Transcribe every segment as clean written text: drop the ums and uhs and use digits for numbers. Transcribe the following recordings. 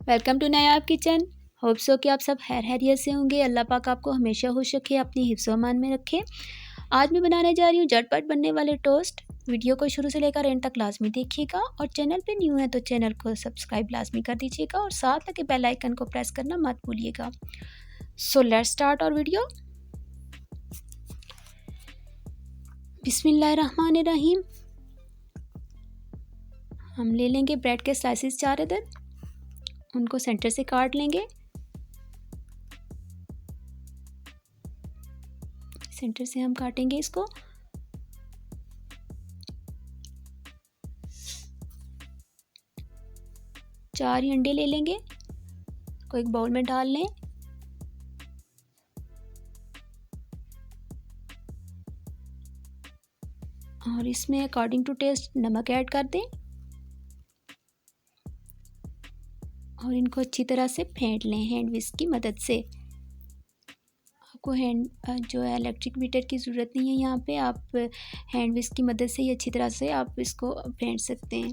Welcome to Nayab kitchen. Hope so कि आप सब खैरियत से होंगे। अल्लाह पाक आपको हमेशा खुश रखे, अपनी हिफ्ज़ व अमान में रखे। आज मैं बनाने जा रही हूँ झटपट बनने वाले टोस्ट। वीडियो को शुरू से लेकर एंड तक लाजमी देखिएगा और चैनल पे न्यू है तो चैनल को सब्सक्राइब लाजमी कर दीजिएगा और साथ लगे बेल आइकन को प्रेस करना मत भूलिएगा। सो लेट्स स्टार्ट और वीडियो। बिस्मिल्लाहिर्रहमानिर्रहीम। हम ले लेंगे ब्रेड के स्लाइसेस 4 अदद, उनको सेंटर से काट लेंगे। सेंटर से हम काटेंगे इसको। चार अंडे ले लेंगे, को एक बाउल में डाल लें। और इसमें अकॉर्डिंग टू टेस्ट नमक ऐड कर दें और इनको अच्छी तरह से फेंट लें हैंड विस्क की मदद से। आपको हैंड जो है इलेक्ट्रिक बीटर की ज़रूरत नहीं है, यहाँ पे आप हैंड विस्क की मदद से ही अच्छी तरह से आप इसको फेंट सकते हैं।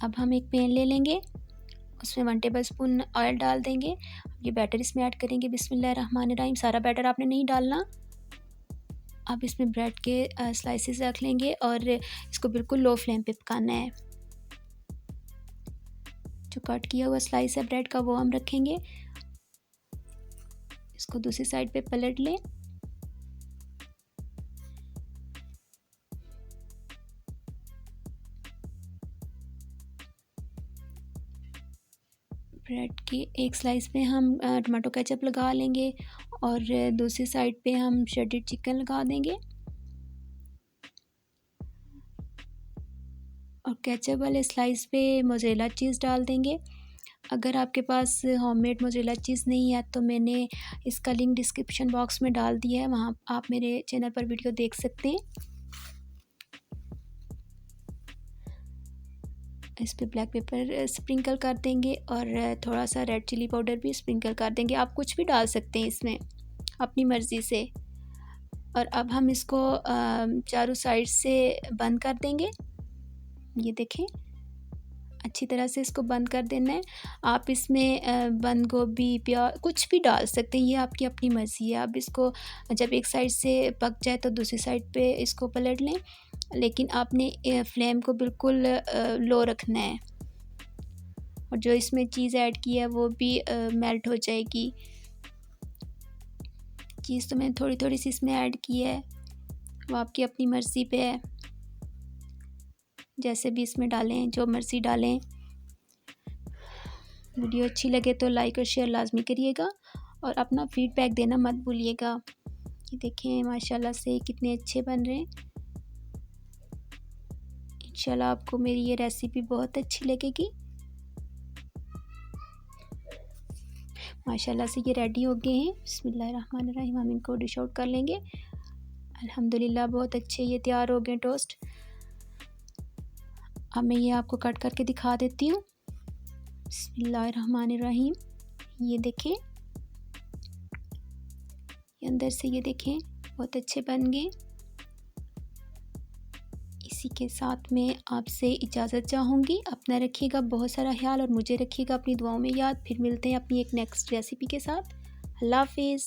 अब हम एक पैन ले लेंगे, उसमें 1 टेबल स्पून ऑयल डाल देंगे। ये बैटर इसमें ऐड करेंगे। बिस्मिल्लाहिर्रहमानिर्रहीम। सारा बैटर आपने नहीं डालना। अब इसमें ब्रेड के स्लाइसेस रख लेंगे और इसको बिल्कुल लो फ्लेम पे पकाना है। जो कट किया हुआ स्लाइस है ब्रेड का वो हम रखेंगे। इसको दूसरी साइड पे पलट लें। ब्रेड की एक स्लाइस पे हम टमाटो केचप लगा लेंगे और दूसरी साइड पे हम श्रेडेड चिकन लगा देंगे और केचप वाले स्लाइस पे मोज़रेला चीज़ डाल देंगे। अगर आपके पास होममेड मोज़रेला चीज़ नहीं है तो मैंने इसका लिंक डिस्क्रिप्शन बॉक्स में डाल दिया है, वहाँ आप मेरे चैनल पर वीडियो देख सकते हैं। इस पे ब्लैक पेपर स्प्रिंकल कर देंगे और थोड़ा सा रेड चिली पाउडर भी स्प्रिंकल कर देंगे। आप कुछ भी डाल सकते हैं इसमें अपनी मर्ज़ी से। और अब हम इसको चारों साइड से बंद कर देंगे। ये देखें, अच्छी तरह से इसको बंद कर देना है। आप इसमें बंद गोभी, प्याज कुछ भी डाल सकते हैं, ये आपकी अपनी मर्ज़ी है। अब इसको जब एक साइड से पक जाए तो दूसरी साइड पे इसको पलट लें, लेकिन आपने फ्लेम को बिल्कुल लो रखना है। और जो इसमें चीज़ ऐड की है वो भी मेल्ट हो जाएगी। चीज़ तो मैंने थोड़ी थोड़ी सी इसमें ऐड की है, वो आपकी अपनी मर्ज़ी पे है, जैसे भी इसमें डालें, जो मर्ज़ी डालें। वीडियो अच्छी लगे तो लाइक और शेयर लाजमी करिएगा और अपना फीडबैक देना मत भूलिएगा। ये देखें माशाल्लाह से कितने अच्छे बन रहे हैं। इंशाल्लाह आपको मेरी ये रेसिपी बहुत अच्छी लगेगी। माशाल्लाह से ये रेडी हो गए हैं। बिस्मिल्लाहिर्रहमानिर्रहीम। हम इनको डिश आउट कर लेंगे। अल्हम्दुलिल्लाह बहुत अच्छे ये तैयार हो गए टोस्ट। अब मैं ये आपको कट करके दिखा देती हूँ। बिस्मिल्लाहिर्रहमानिर्रहीम। ये देखें, ये अंदर से ये देखें बहुत अच्छे बन गए। इसी के साथ मैं आपसे इजाज़त चाहूँगी। अपना रखिएगा बहुत सारा ख्याल और मुझे रखिएगा अपनी दुआओं में याद। फिर मिलते हैं अपनी एक नेक्स्ट रेसिपी के साथ। अल्लाह हाफिज़।